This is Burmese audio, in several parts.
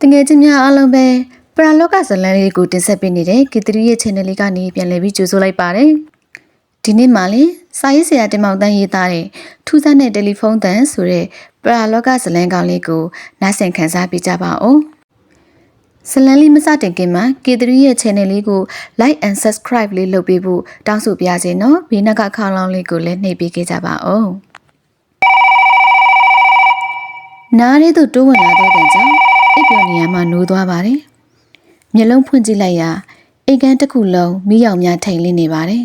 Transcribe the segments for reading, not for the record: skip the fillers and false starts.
တငယ်ချင်းများအားလုံးပဲပရာလောကဇလန်လေးကိုတင်ဆက်ပေးနေတဲ့ကီတရီရဲ့ channel လေးကနေပြန်လည်ပြီးကြိုဆိုလိုက်ပါတယ်။ဒီနေ့မှလည်းစာရေးဆရာတင်မောင်တန်းရေးသားတဲ့ထူးဆန်းတဲ့တယ်လီဖုန်းတန်ဆိုတဲ့ပရာလောကဇလန်ကောင်လေးကိုနားဆင်ခန်းစားပေးကြပါဦး။ဇလန်လေးမစတင်ခင်မှာကီတရီရဲ့ channel လေးကို like and subscribe လေးလုပ်ပေးဖို့တောင်းဆိုပါရစေနော်။ဘေးနားကခေါင်းလောင်းလေးကိုလည်းနှိပ်ပေးကြပါဦး။နားရဲသူတိုးဝင်လာတဲ့ကြောင့်အိပ်ပျော်နေရမှနိုးသွားပါတယ်။မျက်လုံးဖွင့်ကြည့်လိုက်ရာအိတ်ကန်းတစ်ခုလုံးမီးရောင်များထိန်လင်းနေပါတယ်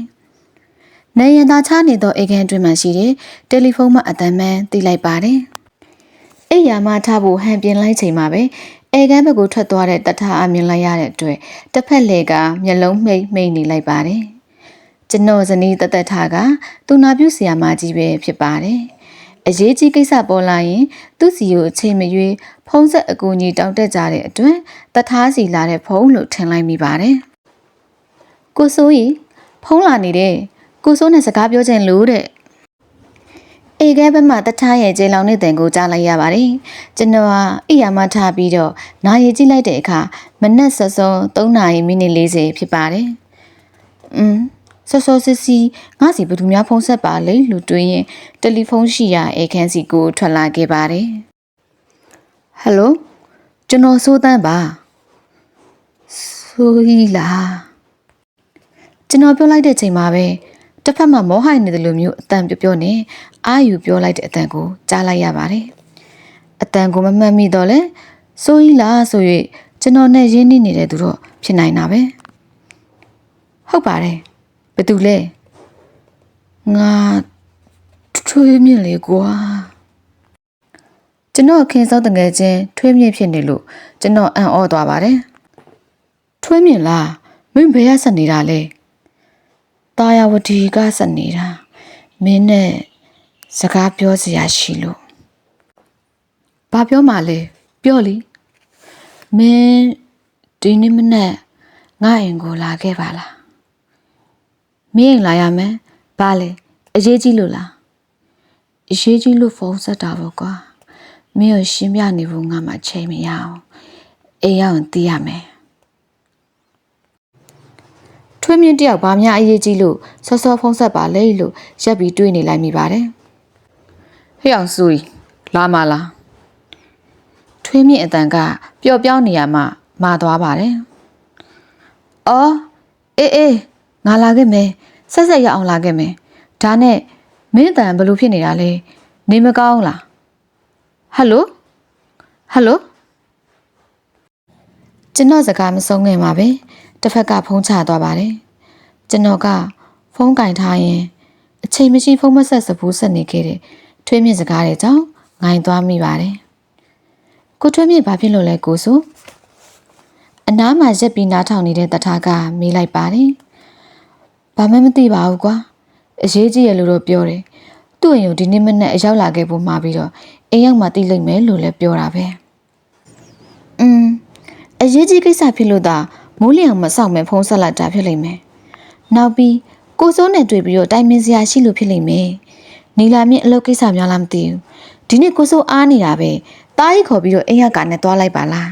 ။နေရန်သာချနေသောအိတ်ကန်းတွင်မှရှိတဲ့တယ်လီဖုန်းမှအတန်းမှန်းသိလိုက်ပါတယ်။အိပ်ယာမှထားဖို့ဟန်ပြင်လိုက်ချိန်မှာပဲအိတ်ကန်းဘက်ကိုထွက်သွားတဲ့တထအမြင်လိုက်ရတဲ့အတွက်တစ်ဖက်လေကမျက်လုံးမှိတ်နေလိုက်ပါတယ်။ကျွန်တော်ဇနီးတသက်ထားကသူနာပြုဆရာမကြီးပဲဖြစ်ပါတယ်။အရေးကြီးကိစ္စပေါ်လာရင်သူ့စီကိုအချိန်မရွေးဖုံးဆက်အကူအညီတောင်းတက်ကြတဲ့အတွက်တထားစီလာတဲ့ဖုံးလို့ထင်လိုက်မိပါတယ်။ကိုစိုးကြီးဖုံးလာနေတဲ့ကိုစိုးနဲ့စကားပြောချင်လို့တဲ့။အေကဲဘက်မှတထားရဲ့ကျေလောင်တဲ့တန်ကိုကြားလိုက်ရပါတယ်။ကျွန်တော်ကအိယာမထားပြီးတော့နာရီကြည့်လိုက်တဲ့အခါမနက်စောစော3:40 မိနစ်40ဖြစ်ပါတယ်။စောစောစစ်စီငါစီဘယ်သူများဖုန်းဆက်ပါလဲလို့တွေးရင်တယ်လီဖုန်းရှိရာအခန်းစီကိုထွက်လာခဲ့ပါတယ်။ဟယ်လိုကျွန်တော်စိုးတန်းပါဆိုရီလားကျွန်တော်ပြောလိုက်တဲ့ချိန်မှာပဲတစ်ဖက်မှာမောဟိုက်နေတယ်လို့မျိုးအတန်ပြောနေအာယူပြောလိုက်တဲ့အတန်ကိုကြားလိုက်ရပါတယ်။အတန်ကိုမမှတ်မိတော့လဲဆိုရီလားဆို၍ကျွန်တော်နဲ့ရင်းနှီးနေတဲ့သူတော့ဖြစ်နိုင်တာပဲ။ဟုတ်ပါတယ်ဘယ်သူလဲငါထွေးမြင့်လေကွာကျွန်တော်ခင်စောတငယ်ချင်းထွေးမြင့်ဖြစ်နေလို့ကျွန်တော်အံ့ဩသွားပါတယ်ထွေးမြင့်လားမင်းဘယ်ရဆက်နေတာလဲတာယာဝတီကဆက်နေတာမင်းနဲ့စကားပြောစရာရှိလို့ဘာပြောမှလဲပြောလीမင်းဒီနေ့မနေ့ငါ့အိမ်ကိုလာခဲ့ပါလားမင်းလာရမယ်ဘာလဲအရေးကြီးလို့လားအရေးကြီးလို့ဖုန်းဆက်တာပေါ့ကွာမင်းကိုရှင်းပြနေဖို့ငါမှချိန်မရအောင်အိမ်ရောက်ရင်သိရမယ်ထွေးမြင့်တယောက်ဘာများအရေးကြီးလို့စောစောဖုန်းဆက်ပါလေလို့ရက်ပြီးတွေးနေလိုက်မိပါတယ်ဟဲ့အောင်စုကြီးလာမလားထွေးမြင့်အတန်ကပျော့ပြောင်းနေရမှမာသွားပါတယ်အော်အေးငါလာခဲ့မယ်ဆက်ရအောင်လာခဲ့မယ်ဒါနဲ့မင်းအတန်ဘယ်လိုဖြစ်နေတာလဲနေမကောင်းလားဟယ်လိုကျွန်တော်စကားမဆုံးခင်မှာပဲတစ်ဖက်ကဖုန်းချသွားပါတယ်ကျွန်တော်ကဖုန်းကင်ထားရင်အချိန်မရှိဖုန်းမဆက်စဘူးဆက်နေခဲ့တဲ့ထွေးမြင့်စကားတွေကြောင့်ငိုင်သွားမိပါတယ်ကိုထွေးမြင့်ဘာဖြစ်လို့လဲကိုစုအနားမှာရက်ပြီးနားထောင်နေတဲ့တထားကမေးလိုက်ပါတယ်ဘာမှမသိပါဘူးကွာအရေးကြီးရလို့တော့ပြောတယ်သူ့အိမ်ကိုဒီနေ့မနေ့အရောက်လာခဲ့ဖို့မှာပြီးတော့အိမ်ရောက်မှသိလိမ့်မယ်လို့လည်းပြောတာပဲအရေးကြီးကိစ္စဖြစ်လို့သာမိုးလျောင်မဆောက်မဲ့ဖုန်းဆက်လိုက်တာဖြစ်လိမ့်မယ်နောက်ပြီးကိုစိုးနဲ့တွေ့ပြီးတော့တိုင်ပင်စရာရှိလို့ဖြစ်လိမ့်မယ်နီလာမြင့်အလုပ်ကိစ္စများလားမသိဘူးဒီနေ့ကိုစိုးအားနေတာပဲတားရီခေါ်ပြီးတော့အိမ်ရောက်ကနေသွားလိုက်ပါလား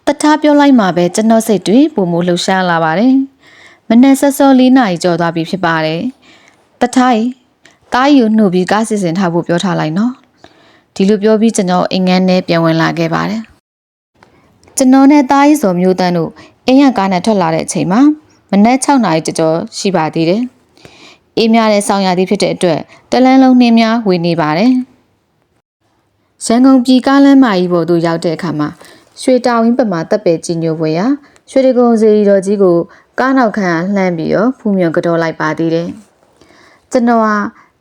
တထားပြောလိုက်မှပဲကျွန်တော်စိတ်တွေပုံမိုးလှူရှားလာပါတယ်မနေ့စောစော4 နာရီကျော်သွားပြီဖြစ်ပါတယ်တထားရီတားရီကိုနှုတ်ပြီးကားစီစဉ်ထားဖို့ပြောထားလိုက်နော်ဒီလိုပြောပြီးကျွန်တော်အိမ်ငန်းနဲ့ပြန်ဝင်လာခဲ့ပါတယ်ကျွန်တော်နဲ့တားရီစော်မျိုးတန်းတို့အိမ်ရကားနဲ့ထွက်လာတဲ့အချိန်မှာမနေ့6 နာရီကျော်ရှိပါသေးတယ်အေးများတဲ့ဆောင်းရာသီဖြစ်တဲ့အတွက်တလန်းလုံးနှင်းများဝေနေပါတယ်ရန်ကုန်ပြည်ကားလမ်းမကြီးပေါ်သို့ရောက်တဲ့အခါမှာရွှေတောင်ကြီးပမာတပ်ပယ်ကြီးညိုပွဲရာရွှေတကုံစီတော်ကြီးကိုကားနောက်ခံလှမ်းပြီးတော့ဖူးမြော်ကြော်လိုက်ပါသေးတယ်ကျွန်တော်ဟာ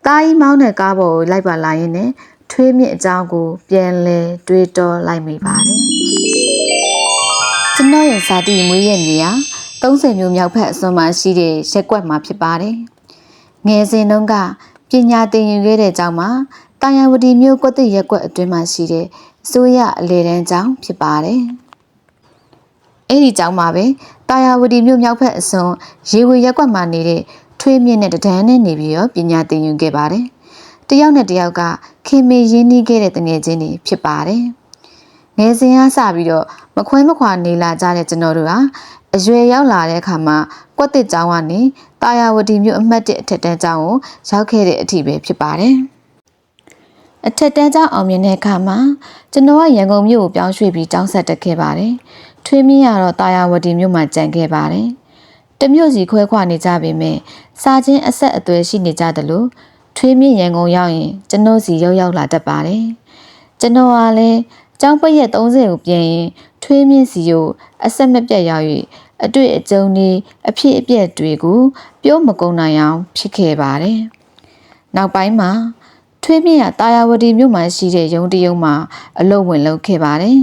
တားကြီးမောင်းတဲ့ကားပေါ်ကိုလိုက်ပါလာရင်းနဲ့ထွေးမြင့်အကြောင်းကိုပြန်လဲတွေးတောလိုက်မိပါတယ်ကျွန်တော်ရဲ့ဇာတိမွေးရမြေဟာ30မျိုးမြောက်ဖက်အစွန်မှာရှိတဲ့ရက်ကွက်မှာဖြစ်ပါတယ်ငယ်စဉ်တုန်းကပညာသင်ယူခဲ့တဲ့ကျောင်းမှာတာယာဝတီမြို့ကွက်တိရက်ကွက်အတွင်းမှာရှိတဲ့အစိုးရအလေတန်းကျောင်းဖြစ်ပါတယ်အဲ့ဒီကျောင်းမှာပဲတာယာဝတီမြို့မြောက်ဖက်အစွန်ရေဝေရက်ကွက်မှာနေတဲ့ထွေးမြင့်နဲ့တဒန်းနဲ့နေပြီးတော့ပညာသင်ယူခဲ့ပါတယ်တယောက်နဲ့တယောက်ကခင်မေရင်းနှီးခဲ့တဲ့တငယ်ချင်းတွေဖြစ်ပါတယ် ငယ်စဉ်ကစပြီးတော့မခွဲမခွာနေလာကြတဲ့ကျွန်တော်တို့ဟာအရွယ်ရောက်လာတဲ့အခါမှာကွက်တစ်ကျောင်းကနေတာယာဝတီမြို့အမှတ်1အထက်တန်းကျောင်းကိုရောက်ခဲ့တဲ့အထိပဲဖြစ်ပါတယ်အထက်တန်းကျောင်းအောင်မြင်တဲ့အခါမှာကျွန်တော်ကရန်ကုန်မြို့ကိုပြောင်းရွှေ့ပြီးကျောင်းဆက်တက်ခဲ့ပါတယ်ထွေးမြင့်ကတော့တာယာဝတီမြို့မှာကျန်ခဲ့ပါတယ်တမြို့စီခွဲခွာနေကြပေမဲ့စာချင်းအဆက်အသွယ်ရှိနေကြတယ်လို့ထွေးမြင့်ရန်ကုန်ရောက်ရင်ကျွန်တော်စီရောက်လာတတ်ပါတယ်ကျွန်တော်ကလည်းကျောင်းပိတ်ရက်30ကိုပြင်ရင်ထွေးမြင့်စီကိုအဆက်မပြတ်ရောက်၍အတွေ့အကြုံတွေအဖြစ်အပျက်တွေကိုပြောမကုန်နိုင်အောင်ဖြစ်ခဲ့ပါတယ်နောက်ပိုင်းမှာထွေးမြင့်ကတာယာဝတီမြို့မှာရှိတဲ့ရုံးတရုံမှာအလုပ်ဝင်လုပ်ခဲ့ပါတယ်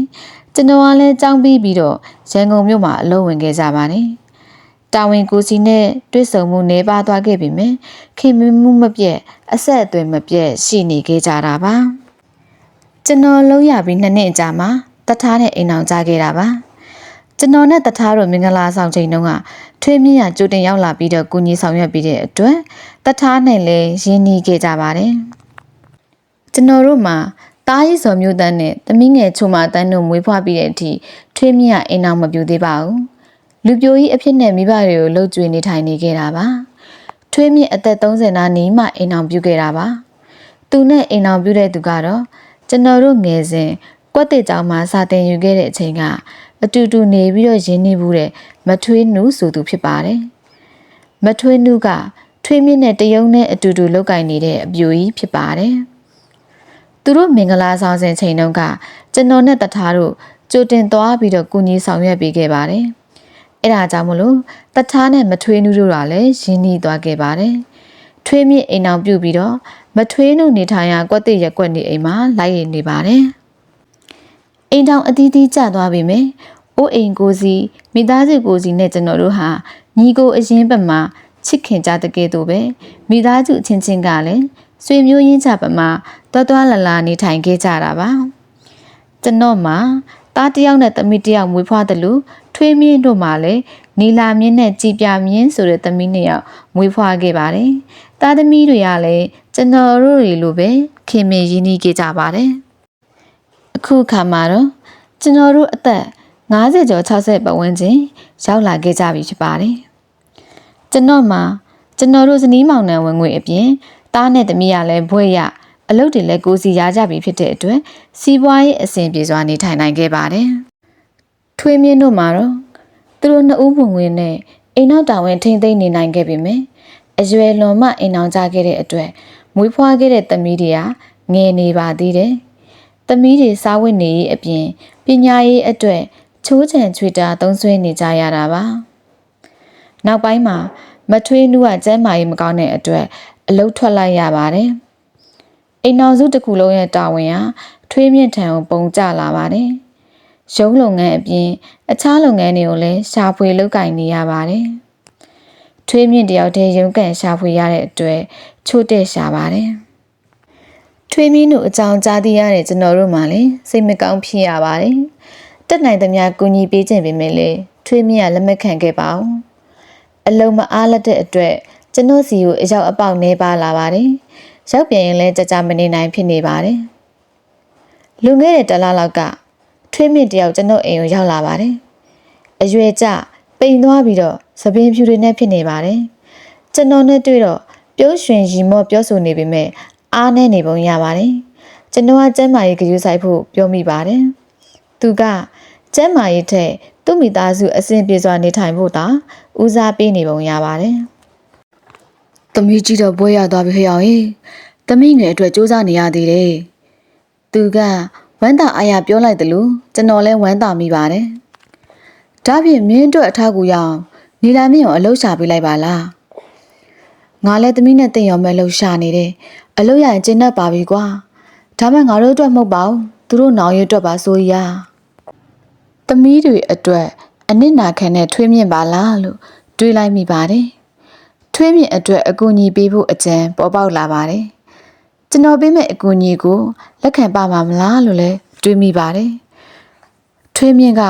ကျွန်တော်ကလည်းကျောင်းပြီးတော့ရန်ကုန်မြို့မှာအလုပ်ဝင်ခဲ့ကြပါတယ်တာဝန်ကိုစီနဲ့တွေ့ဆုံမှုနေပါသွားခဲ့ပြီမယ်ခင်မမှုမပြတ်အဆက်အသွယ်မပြတ်ရှိနေခဲ့ကြတာပါကျွန်တော်လုံးရပြီး2နှစ်အကြာမှာတထားနဲ့အိမ်အောင်ကြခဲ့တာပါကျွန်တော်နဲ့တထားတို့မင်္ဂလာဆောင်ချိန်တုန်းကထွေးမြင့်ရကြိုတင်ရောက်လာပြီးတော့ကုညီဆောင်ရွက်ပြီးတဲ့အတွက်တထားနဲ့လည်းရင်းနှီးခဲ့ကြပါတယ်ကျွန်တော်တို့မှာတားရီစော်မျိုးတန်းနဲ့သမီးငယ်ချိုမာတန်းတို့မွေးဖွားပြီးတဲ့အထိထွေးမြင့်ရအိမ်အောင်မပြူသေးပါဘူးလူပြိုကြီးအဖြစ်နဲ့မိဘတွေကိုလှုပ်ကြွေနေထိုင်နေခဲ့တာပါထွေးမြင့်အသက်30နာနီးမှအိမ်အောင်ပြုခဲ့တာပါသူနဲ့အိမ်အောင်ပြုတဲ့သူကတော့ကျွန်တော်တို့ငယ်စဉ်ကွက်တစ်ကျောင်းမှာစာသင်ယူခဲ့တဲ့အချိန်ကအတူတူနေပြီးတော့ရင်းနှီးဘူးတဲ့မထွေးနုဆိုသူဖြစ်ပါတယ်မထွေးနုကထွေးမြင့်နဲ့တရုံနဲ့အတူတူလောက်ကင်နေတဲ့အပြိုကြီးဖြစ်ပါတယ်သူတို့မင်္ဂလာဆောင်စဉ်ချိန်တုန်းကကျွန်တော်နဲ့တထားတို့ကြိုတင်သွားပြီးတော့ကုညီဆောင်ရွက်ပေးခဲ့ပါတယ်အဲ့ဒါကြောင့်မလို့တထားနဲ့မထွေးနုတို့ကလည်းရင်းနှီးသွားခဲ့ပါတယ်ထွေးမြင့်အိမ်အောင်ပြုတ်ပြီးတော့မထွေးနုနေထိုင်ရာကွက်တစ်ရက်ကွက်နေအိမ်မှာလိုက်ရနေပါတယ်အိမ်တောင်အသီးသီးကျသွားပြီမယ်အိုးအိမ်ကိုစီမိသားစုကိုစီနဲ့ကျွန်တော်တို့ဟာညီကိုအရင်ဘက်မှာချစ်ခင်ကြတဲ့ကဲ့သို့ပဲမိသားစုချင်းချင်းကလည်းဆွေမျိုးရင်းချပမှာတော်လာလာနေထိုင်ခဲ့ကြတာပါကျွန်တော်မှာသားတယောက်နဲ့သမီးတယောက်မွေးဖွားတယ်လို့ထွေးမြင့်တို့မှလည်းနီလာမြင့်နဲ့ကြည်ပြမြင့်ဆိုတဲ့သမီး2ယောက်မွေးဖွားခဲ့ပါတယ်သားသမီးတွေကလည်းကျွန်တော်တို့တွေလိုပဲခင်မင်ရင်းနှီးခဲ့ကြပါတယ်အခုခါမှာတော့ကျွန်တော်တို့အသက်50ကျော်60ပတ်ဝန်းကျင်ရောက်လာခဲ့ကြပြီဖြစ်ပါတယ်ကျွန်တော်မှာကျွန်တော်တို့ဇနီးမောင်နှံဝင်ငွေအပြင်သားနဲ့သမီးကလည်းဘွဲ့ရအလုပ်တွေလည်းကိုစီရကြပြီဖြစ်တဲ့အတွက်စီးပွားရေးအဆင်ပြေစွာနေထိုင်နိုင်ခဲ့ပါတယ်ထွေးမြင့်တို့မှာတော့သူတို့2ဦးဝင်ငွေနဲ့အိမ်နောက်တာဝန်ထိမ့်သိမ်းနေနိုင်ခဲ့ပြီမယ်အရွယ်လွန်မှအိမ်အောင်ကြခဲ့တဲ့အတွက်မွေးဖွားခဲ့တဲ့သမီးတွေကငယ်နေပါသေးတယ်သမီးတွေစားဝတ်နေရေးအပြင်ပညာရေးအတွက်ချိုးချံချွေတာသုံးဆွဲနေကြရတာပါနောက်ပိုင်းမှာမထွေးနုကကျန်းမာရေးမကောင်းတဲ့အတွက်အလုပ်ထွက်လိုက်ရပါတယ်အိမ်နောက်စုတစ်ခုလုံးရဲ့တာဝန်ဟာထွေးမြင့်ထံကိုပုံကျလာပါတယ်ရုံးလုပ်ငန်းအပြင်အခြားလုပ်ငန်းတွေကိုလည်းရှာဖွေလုပ်ကိုင်နေရပါတယ်ထွေးမြင့်တယောက်တည်းရုံးကန်ရှာဖွေရတဲ့အတွက်ချို့တဲ့ရှာပါတယ်ထွေးမြင့်တို့အကြောင်းကြားသိရတဲ့ကျွန်တော်တို့မှလည်းစိတ်မကောင်းဖြစ်ရပါတယ်တက်နိုင်သမျှကူညီပေးခြင်းပေမဲ့လည်းထွေးမြင့်ကလက်မခံခဲ့ပါဘူးအလုံးမအားလက်တဲ့အတွက်ကျွန်တော်စီကိုအရောက်အပေါက်နေပါလာပါတယ်ရောက်ပြန်ရင်လည်းကြကြမနေနိုင်ဖြစ်နေပါတယ်လူငယ်တဲ့တလားလောက်ကထွေးမြင့်တယောက်ကျွန်တော်အိမ်ကိုရောက်လာပါတယ်အရွယ်ကျပိန်သွားပြီးတော့သပင်းဖြူတွေနဲ့ဖြစ်နေပါတယ်ကျွန်တော်နဲ့တွေ့တော့ပြုံးရွှင်ရီမော့ပြောဆိုနေပေမဲ့အားနဲ့နေပုံရပါတယ်ကျွန်တော်ကကျမ်းမာရေးကြိုးဆိုင်ဖို့ပြောမိပါတယ်သူကကျမ်းမာရေးထက်သူ့မိသားစုအဆင်ပြေစွာနေထိုင်ဖို့သာဦးစားပေးနေပုံရပါတယ်သမီးကြီးတော့ဘွဲရသွားပြီဟဲ့အောင်ရေသမီးငယ်အတွက်စူးစမ်းနေရသေးတယ်သူကဝမ်းသာအားရပြောလိုက်တယ်လို့ကျွန်တော်လည်းဝမ်းသာမိပါတယ်ဒါဖြင့်မင်းတို့အထောက်အကူရအောင်နေလာမင်းကိုအလုပ်ရှာပေးလိုက်ပါလားငါလည်းသမီးနဲ့တင်ရောမဲ့လှုပ်ရှားနေတယ်အလုပ်ရရင်ကျင်းတတ်ပါပြီကွာဒါမှငါတို့အတွက်မဟုတ်ပါဘူးသူတို့နောင်ရွအတွက်ပါဆိုရသမီးတွေအတွက်အနစ်နာခံတဲ့ထွေးမြင့်ပါလားလို့တွေးလိုက်မိပါတယ်ထွေးမြင့်အတွက်အကူအညီပေးဖို့အကြံပေါ်ပေါက်လာပါတယ်ကျွန်တော်ပေးမဲ့အကူအညီကိုလက်ခံပါမှာမလားလို့လည်းတွေးမိပါတယ်ထွေးမြင့်က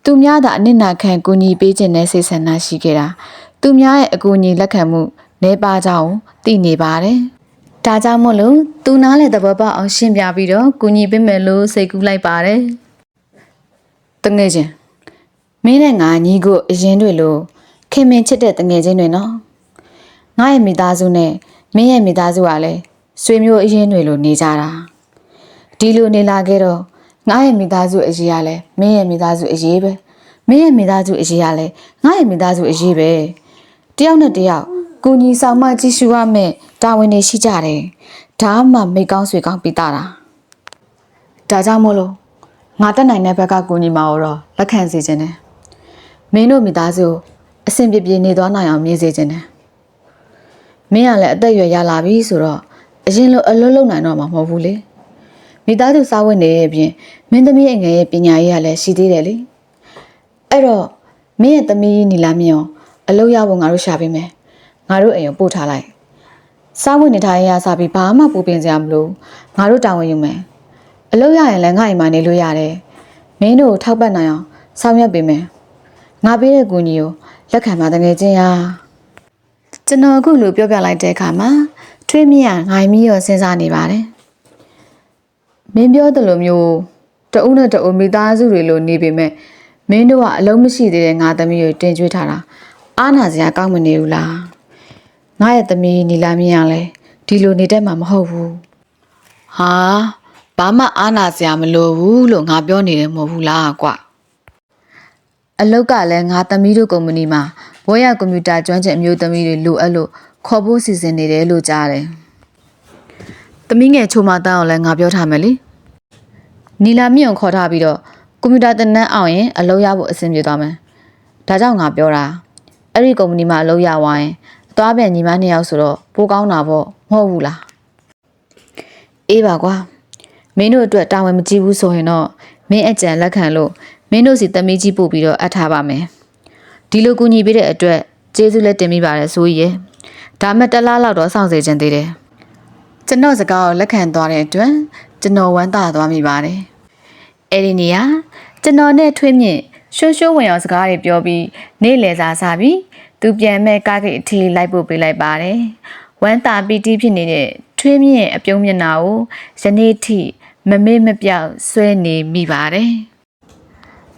သူများသာအနစ်နာခံကူညီပေးခြင်းနဲ့စိတ်ဆန္ဒရှိခဲ့တာသူများရဲ့အကူအညီလက်ခံမှုနေပါကြောင်းသိနေပါတယ်ဒါကြောင့်မို့လို့သူနားလေသဘောပေါက်အောင်ရှင်းပြပြီးတော့ကူညီပေးမယ်လို့စိတ်ကူးလိုက်ပါတယ် တငယ်ချင်းမင်းနဲ့ငါညီကိုအရင်တွေလို့ခင်မင်ချစ်တဲ့တငယ်ချင်းတွေနော်ငါရဲ့မိသားစုနဲ့မင်းရဲ့မိသားစုကလည်းဆွေမျိုးအရင်တွေလို့နေကြတာဒီလိုနေလာခဲ့တော့ငါရဲ့မိသားစုအရေးကလည်းမင်းရဲ့မိသားစုအရေးပဲမင်းရဲ့မိသားစုအရေးကလည်းငါရဲ့မိသားစုအရေးပဲတယောက်နဲ့တယောက်ကိုညီဆောင်မကြည့်ရှုရမယ်တာဝန်တွေရှိကြတယ်ဒါမှမိကောင်းဆွေကောင်းပြီးတာဒါကြောင့်မို့လို့ငါတက်နိုင်တဲ့ဘက်ကကိုညီမကိုတော့လက်ခံစေခြင်းတယ်မင်းတို့မိသားစုအဆင်ပြေပြေနေသွားနိုင်အောင်မြင်စေခြင်းတယ်မင်းကလည်းအသက်အရွယ်ရလာပြီဆိုတော့အရင်လိုအလုပ်လုပ်နိုင်တော့မှာမဟုတ်ဘူးလေမိသားစုစားဝတ်နေရဲ့အပြင်မင်းသမီးအငယ်ရဲ့ပညာရေးကလည်းရှိသေးတယ်လေအဲ့တော့မင်းရဲ့သမီးနီလာမြောင်အလုပ်ရဖို့ငါတို့ရှာပေးမယ်ငါတို့အိမ်ကိုပို့ထားလိုက်စားဝတ်နေထိုင်ရစားပြီးဘာမှပူပင်စရာမလိုငါတို့တာဝန်ယူမယ်အလုပ်ရရင်လည်းငါ့အိမ်မှာနေလို့ရတယ်မင်းတို့ကိုထောက်ပံ့နိုင်အောင်ဆောင်ရွက်ပေးမယ်ငါပေးတဲ့ကူညီကိုလက်ခံပါတကယ်ချင်းရာကျွန်တော်အခုလိုပြောပြလိုက်တဲ့အခါမှာထွေးမြင့်ကငိုင်မီရောစဉ်းစားနေပါတယ်မင်းပြောသလိုမျိုးတအုပ်နဲ့တအုပ်မိသားစုတွေလိုနေပေမဲ့မင်းတို့ကအလုံးမရှိသေးတဲ့ငါသမီးကိုတင်ကြွေးထားတာအားနာစရာကောင်းမနေဘူးလားငါရဲ့သမီးနီလာမြင့်ကလည်းဒီလိုနေတတ်မှာမဟုတ်ဘူးဟာဘာမှအားနာစရာမလိုဘူးလို့ငါပြောနေတယ်မဟုတ်ဘူးလားကွာအလောက်ကလည်းငါသမီးတို့ကုမ္ပဏီမှာဘွဲရကွန်ပျူတာကျွမ်းကျင်အမျိုးသမီးတွေလိုအပ်လို့ခေါ်ဖို့စီစဉ်နေတယ်လို့ကြားတယ်သမီးငယ်ချိုမတန်းအောင်လည်းငါပြောထားမယ်လေနီလာမြင့်ကိုခေါ်ထားပြီးတော့ကွန်ပျူတာသင်တန်းအောင်ရင်အလုပ်ရဖို့အဆင်ပြေသွားမယ်ဒါကြောင့်ငါပြောတာအဲ့ဒီကုမ္ပဏီမှာအလုပ်ရသွားရင်အသွားပြန်ညီမ2ယောက်ဆိုတော့ပိုကောင်းတာပေါ့မဟုတ်ဘူးလားအေးပါကွာမင်းတို့အတွက်တာဝန်မကြီးဘူးဆိုရင်တော့မင်းအကြံလက်ခံလို့မင်းတို့စီသမီးကြီးပို့ပြီးတော့အပ်ထားပါမယ်ဒီလိုကူညီပေးတဲ့အတွက်ကျေးဇူးလည်းတင်မိပါတယ်ဆိုကြီးရယ်ဒါမဲ့1 လလောက်တော့စောင့်စေချင်သေးတယ်ကျွန်တော်စကားကိုလက်ခံသွားတဲ့အတွက်ကျွန်တော်ဝမ်းသာသွားမိပါတယ်အဲ့ဒီနေရာကျွန်တော်နဲ့ထွေးမြင့်ရှိုးဝင်အောင်စကားတွေပြောပြီးနေ့လယ်စာစားပြီးသူပြန်မဲ့ကားကိတ်အထီးလိုက်ပို့ပေးလိုက်ပါတယ်ဝမ်းသာပီတိဖြစ်နေတဲ့ထွေးမြင့်အပြုံးမျက်နှာကိုယနေ့ထိမမေ့မပြောက်ဆွဲနေမိပါတယ်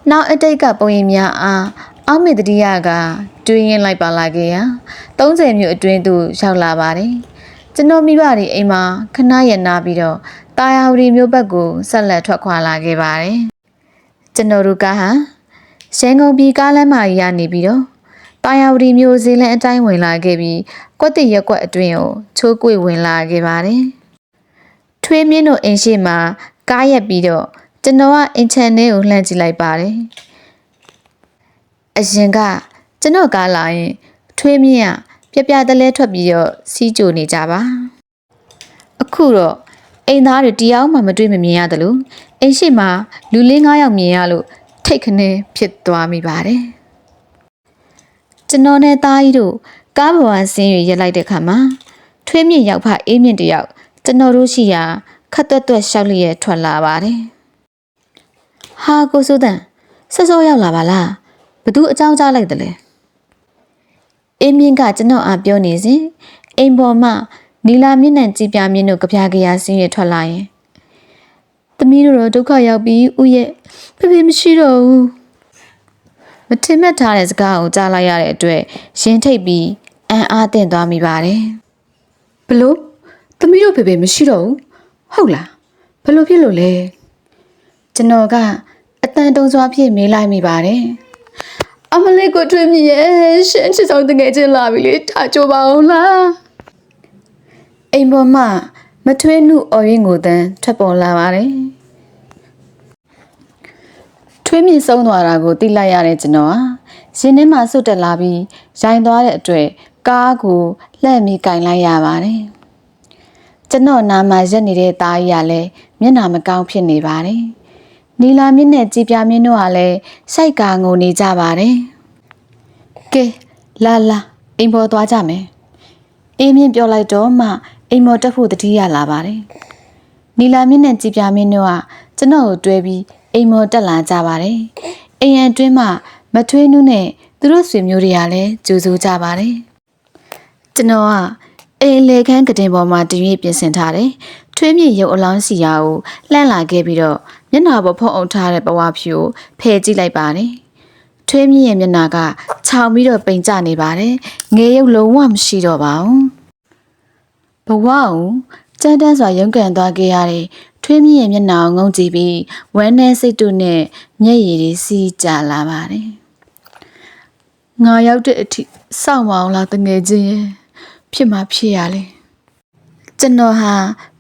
နောက်အတိတ်ကပုံရိပ်များအားအောက်မေတ္တရိယကတွေးရင်လိုက်ပါလာခဲ့ရာ30မြို့အတွင်းသို့ရောက်လာပါတယ်ကျွန်တော်မိဘတွေအိမ်မှာခဏရနာပြီးတော့တာယာဝတီမြို့ဘက်ကိုဆက်လက်ထွက်ခွာလာခဲ့ပါတယ်ကျွန်တော်တို့ကရန်ကုန်ပြည်ကားလမ်းမကြီးရနေပြီးတော့တာယာဝတီမြို့ဈေးလမ်းအတိုင်းဝင်လာခဲ့ပြီးကွက်တိရက်ကွက်အတွင်းကိုချိုးကွေ့ဝင်လာခဲ့ပါတယ်ထွေးမြင့်တို့အိမ်ရှိမှာကားရက်ပြီးတော့ကျွန်တော်ကအင်ချန်ထဲကိုလှမ်းကြည့်လိုက်ပါတယ်အရင်ကကျွန်တော်ကားလာရင်ထွေးမြင့်ကပြတလဲထွက်ပြီးတော့စီးကြိုနေကြပါအခုတော့အိမ်သားတွေတယောက်မှမတွေ့မမြင်ရတယ်လို့အိမ်ရှိမှာလူ၄-5 ယောက်မြင်ရလို့ထိတ်ခနဲဖြစ်သွားမိပါတယ်ကျွန်တော်နဲ့သားကြီးတို့ကားပေါ်ဆင်းရွရက်လိုက်တဲ့ခါမှာထွေးမြင့်ရောက်ဖအေးမြင့်တယောက်ကျွန်တော်တို့ရှိရာခတ်တွတ်ရှောက်လျက်ထွက်လာပါတယ်ဟာကိုစိုးတန်စောစောရောက်လာပါလားဘသူအကြောင်းကြားလိုက်တယ်လဲအေးမြင့်ကကျွန်တော်အားပြောနေစဉ်အိမ်ပေါ်မှနီလာမြင့်နဲ့ကြည်ပြမြင့်တို့ကြပြကြရဆင်းရထွက်လာရင်သမီးတို့တော့ဒုက္ခရောက်ပြီးဥရဲ့ဖေဖေမရှိတော့ဘူးမထင်မှတ်ထားတဲ့စကားကိုကြားလိုက်ရတဲ့အတွက်ရင်ထိတ်ပြီးအံ့အားသင့်သွားမိပါတယ်ဘလို့သမီးတို့ဖေဖေမရှိတော့ဘူးဟုတ်လားဘလို့ဖြစ်လို့လဲကျွန်တော်ကအတန်တုံစွာဖြင့်မေးလိုက်မိပါတယ်အမလေးကိုထွေးမြင့်ရဲ့ရှင်းချစ်ဆောင်တကယ်ချင်းလာပြီလေထားကြပါဦးလားအိမ်ပေါ်မှာမထွေးနှုတ်အော်ရင်ကိုတန်းထွက်ပေါ်လာပါတယ်ထွေးမြင့်ဆုံးသွားတာကိုသိလိုက်ရတဲ့ကျွန်တော်ရင်ထဲမှာစွတ်တက်လာပြီးရိုင်သွားတဲ့အတွက်ကားကိုလှည့်ပြီးကင်လိုက်ရပါတယ်ကျွန်တော်နာမှာရက်နေတဲ့သားကြီးကလည်းမျက်နှာမကောင်းဖြစ်နေပါတယ်နီလာမြင့်နဲ့ကြည်ပြမြင့်တို့ကလည်းစိုက်ကာငုံနေကြပါတယ်ကဲလာအိမ်ပေါ်သွားကြမယ်အေးမြင့်ပြောလိုက်တော့မှအိမ်ပေါ်တက်ဖို့တတိယလာပါတယ်နီလာမြင့်နဲ့ကြည်ပြမြင့်တို့ကကျွန်တော်ကိုတွဲပြီးအိမ်ပေါ်တက်လာကြပါတယ်အိမ်ရန်တွင်းမှာမထွေးနုနဲ့သူတို့ဆွေမျိုးတွေကလည်းကြိုဆိုကြပါတယ်ကျွန်တော်ကအိမ်လေခန်းကတင်ပေါ်မှာတရွေ့ပြင်ဆင်ထားတယ် ထွေးမြင့်ရုပ်အလောင်းစီရာကိုလှမ်းလာခဲ့ပြီးတော့မျက်နှာပေါ်ဖုံးအောင်ထားတဲ့ဘဝဖြူကိုဖယ်ကြည့်လိုက်ပါတယ်ထွေးမြင့်ရဲ့မျက်နှာကခြောင်ပြီးတော့ပိန်ကျနေပါတယ်ငယ်ရုပ်လုံးဝမရှိတော့ပါဘူးဘဝကိုကြမ်းတမ်းစွာရုန်းကန်သွားခဲ့ရတဲ့ထွေးမြင့်ရဲ့မျက်နှာကိုငုံကြည့်ပြီးဝမ်းနဲ့စိတ်တို့နဲ့မျက်ရည်တွေစီးကျလာပါတယ်ငါရောက်တဲ့အထိစောင့်မအောင်လားတငယ်ချင်းရဲ့ဖြစ်မှဖြစ်ရလေကျွန်တော်ဟာ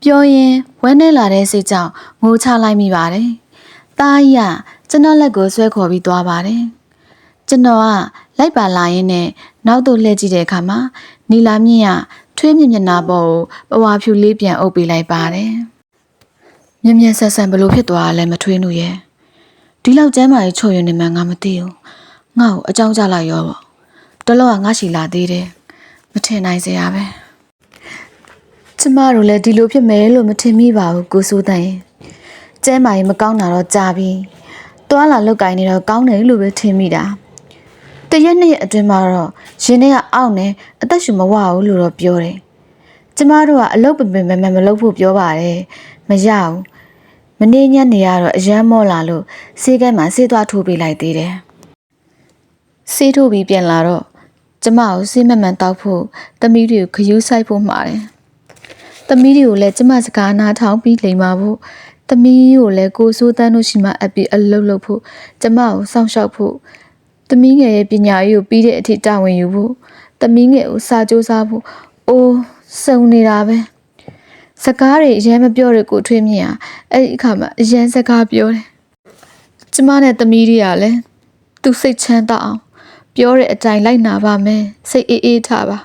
ပြောရင်ဝမ်းနဲ့လာတဲ့စိတ်ကြောင့်ငိုချလိုက်မိပါတယ်တားကြီးကကျွန်တော်လက်ကိုဆွဲခေါ်ပြီးသွားပါတယ်ကျွန်တော်ကလိုက်ပါလာရင်းနဲ့နောက်သို့လှည့်ကြည့်တဲ့အခါမှာနီလာမြင့်ကထွေးမြင့်မျက်နှာပေါ်ကိုပဝါဖြူလေးပြန်အုပ်ပေးလိုက်ပါတယ်မြင်မြန်ဆက်ဆန်ဘလို့ဖြစ်သွားလဲမထွေးနုရဲ့ဒီလောက်ကျမ်းမာရေးချော်ရွံ့နေမှငါမသိဘူးငါ့ကိုအကြောင်းကြားလိုက်ရောပေါ့တလောကငါရှိလာသေးတယ်မထင်နိုင်စရာပဲကျမတို့လည်းဒီလိုဖြစ်မယ်လို့မထင်မိပါဘူးကိုစိုးတန်ရင်ကျမ်းမာရေးမကောင်းတာတော့ကြာပြီတွာလာလောက်ကင်နေတော့ကောင်းတယ်လို့ပဲထင်မိတာတရက်နှစ်ရက်အတွင်းမှာတော့ရင်ထဲကအောင့်နေအသက်ရှူမဝဘူးလို့တော့ပြောတယ်ကျမတို့ကအလုပ်ပင်မလုပ်ဖို့ပြောပါတယ်မရဘူးမနေ့ညနေကတော့အရန်မောလာလို့ဆေးကမ်းမှာဆေးသွားထိုးပေးလိုက်သေးတယ်ဆေးထိုးပြီးပြန်လာတော့ကျမကိုဆေးမှန်တောက်ဖို့တမီးတွေကိုခရူးဆိုင်ဖို့မှာတယ်သမီးတွေကိုလည်းကျမစကားနားထောင်ပြီးလိမ်ပါဖို့သမီးကိုလည်းကိုစိုးတန်းတို့ရှိမှအပ်ပြီးအလုပ်လုပ်ဖို့ကျမကိုစောင့်ရှောက်ဖို့သမီးငယ်ရဲ့ပညာရေးကိုပြီးတဲ့အထိတာဝန်ယူဖို့သမီးငယ်ကိုစာကြိုးစားဖို့အိုးစုံနေတာပဲစကားတွေအရင်မပြောတဲ့ကိုထွေးမြင့်ဟာအဲ့ဒီအခါမှာအရင်စကားပြောတယ်ကျမနဲ့သမီးတွေကလည်းသူစိတ်ချမ်းသာအောင်ပြောတဲ့အတိုင်းလိုက်နာပါမယ်စိတ်အေးထားပါ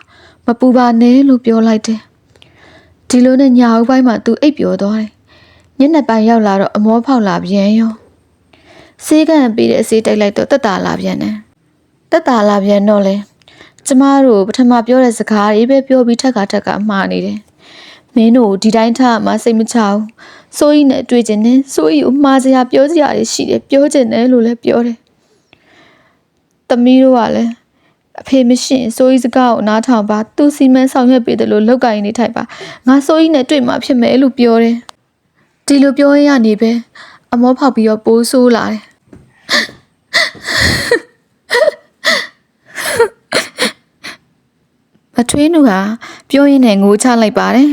မပူပါနဲ့လို့ပြောလိုက်တယ်ဒီလိုနဲ့ညာဦးပိုင်းမှာသူအိပ်ပျော်သွားတယ်ညနေပိုင်းရောက်လာတော့အမောဖောက်လာပြန်ရောဆေးကန်ပေးတဲ့အဆေးတိုက်လိုက်တော့တက်တာလာပြန်တယ်တက်တာလာပြန်တော့လေကျမတို့ပထမပြောတဲ့စကားတွေပဲပြောပြီးထက်ကမှားနေတယ်မင်းတို့ဒီတိုင်းထားမှစိတ်မချဘူးစိုးကြီးနဲ့တွေ့ကျင်တယ်စိုးကြီးကိုမှားစရာပြောစရာတွေရှိတယ်ပြောကျင်တယ်လို့လည်းပြောတယ်သမီးတို့ကလည်းအဖေမရှိရင်စိုးကြီးစကားကိုနားထောင်ပါသူစီမံဆောင်ရွက်ပေးတယ်လို့လောက်ကင်နေထိုက်ပါငါစိုးကြီးနဲ့တွေ့မှဖြစ်မယ်လို့ပြောတယ်ဒီလိုပြောရနေပဲအမောဖောက်ပြီးတော့ပိုးဆိုးလာတယ်မထွေးနူဟာပြောရင်းနဲ့ငိုချလိုက်ပါတယ်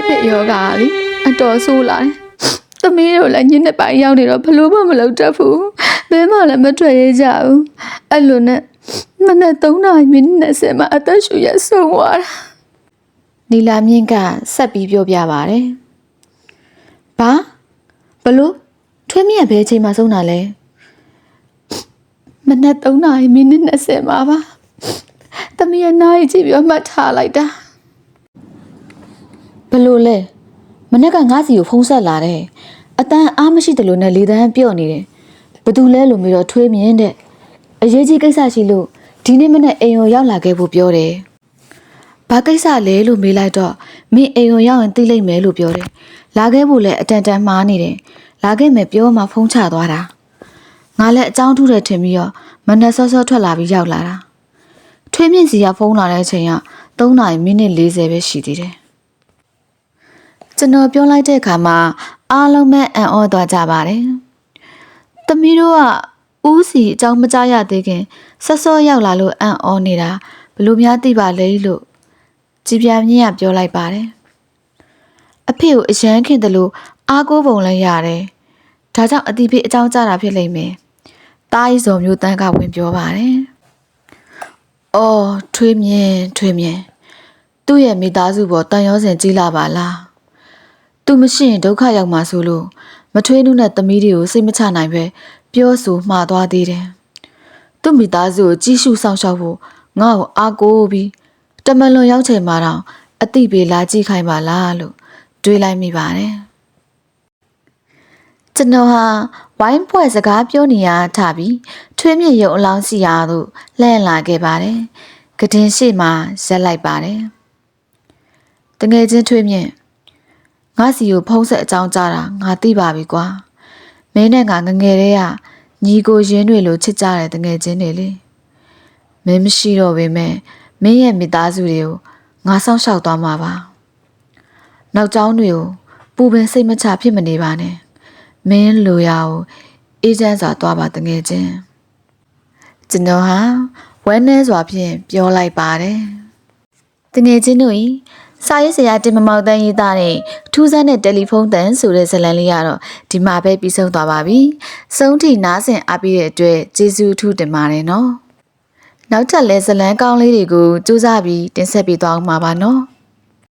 ဖက်ယောဂါလေအတော်ဆိုးလာတယ်သမီးတို့လည်းညနေပိုင်းရောက်နေတော့ဘလို့မှမလုပ်တတ်ဘူးဘဲမှလည်းမထွက်ရကြဘူးအဲ့လိုနဲ့မနေ့3 နာရီမိနစ်20မှာအသက်ရှူရဆုံးသွားတာနီလာမြင့်ကဆက်ပြီးပြောပြပါတယ်ဘာဘလို့ထွေးမြင့်ဘယ်အချိန်မှဆုံးတာလဲမနေ့3 နာရီမိနစ်20မှာပါသမီးရနိုင်ကြည့်ပြီးမှတ်ထားလိုက်တာဘလို့လဲမနေ့ကငါးစီကိုဖုံးဆက်လာတယ်အတန်းအားမရှိတယ်လို့နဲ့လေတန်းပြော့နေတယ်ဘသူလဲလို့မျိုးတော့ထွေးမြင့်တဲ့အရေးကြီးကိစ္စရှိလို့ဒီနေ့မနေ့အိမ်ကိုရောက်လာခဲ့ဖို့ပြောတယ်ဘာကိစ္စလဲလို့မေးလိုက်တော့မင်းအိမ်ကိုရောက်ရင်သိလိမ့်မယ်လို့ပြောတယ်လာခဲ့ဖို့လည်းအတန်မှားနေတယ်လာခဲ့မယ်ပြောမှဖုံးချသွားတာငါလည်းအကြောင်းထူးတယ်ထင်ပြီးတော့မနေ့စောစောထွက်လာပြီးရောက်လာတာထွေးမြင့်စီကဖုံးလာတဲ့အချိန်က3 နာရီမိနစ်40ပဲရှိသေးတယ်ကျွန်တော်ပြောလိုက်တဲ့အခါမှာအားလုံးပဲအံ့ဩသွားကြပါတယ်သမီးတို့ကဦးစီအကြောင်းမကြားရသေးခင်စောစောရောက်လာလို့အံ့ဩနေတာဘလို့များသိပါလဲလို့ကြည်ပြမြင့်ကပြောလိုက်ပါတယ်အဖေကိုအရန်ခင်တယ်လို့အားကိုးပုံလည်းရတယ်ဒါကြောင့်အတီးဖေးအကြောင်းကြားတာဖြစ်လိမ့်မယ်တားရီစော်မျိုးတန်းကဝင်ပြောပါတယ်အော်ထွေးမြင့်သူ့ရဲ့မိသားစုပေါ်တန်ရောစင်ကြီးလာပါလားသူမရှိရင်ဒုက္ခရောက်မှာဆိုလို့မထွေးနုနဲ့သမီးတွေကိုစိတ်မချနိုင်ပဲပြောဆိုမှားသွားသေးတယ်သူ့မိသားစုကိုကြီးစုဆောင်ရှောက်ဖို့ငါ့ကိုအားကိုးပြီးတမလွန်ရောက်ချိန်မှာတော့အတိပေးလာကြည့်ခိုင်းပါလားလို့တွေးလိုက်မိပါတယ်ကျွန်တော်ဟာဝိုင်းဖွဲ့စကားပြောနေရထပြီးထွေးမြင့်ရုံအလောင်းစီရသို့လှည့်လာခဲ့ပါတယ်ကတင်ရှိမှရက်လိုက်ပါတယ်တငယ်ချင်းထွေးမြင့်ငါစီကိုဖုံးဆက်အကြောင်းကြားတာငါသိပါပြီကွာမင်းနဲ့ငါငငယ်တဲ့ကညီကိုရင်းတွေလိုချစ်ကြတဲ့တငယ်ချင်းတွေလေမင်းမရှိတော့ပေမဲ့မင်းရဲ့မိသားစုတွေကိုငါစောင့်ရှောက်သွားမှာပါ နောက်ကျောင်းတွေကိုပူပင်စိတ်မချဖြစ်မနေပါနဲ့မင်းလိုရာကိုအေးချမ်းစွာသွားပါတငယ်ချင်းကျွန်တော်ဟာဝမ်းနည်းစွာဖြင့်ပြောလိုက်ပါတယ်တငယ်ချင်းတို့ဤစာရေးဆရာတင်မမောက်တန်းရေးသားတဲ့ထူးဆန်းတဲ့တယ်လီဖုန်းတန်ဆိုတဲ့ဇာတ်လမ်းလေးကတော့ဒီမှာပဲပြီးဆုံးသွားပါပြီစုံထိနားဆင်အားပေးတဲ့အတွက်ကျေးဇူးအထူးတင်ပါတယ်နော်နောက်ထပ်လဲဇာတ်လမ်းကောင်းလေးတွေကိုစူးစမ်းပြီးတင်ဆက်ပေးသွားအောင်ပါနော်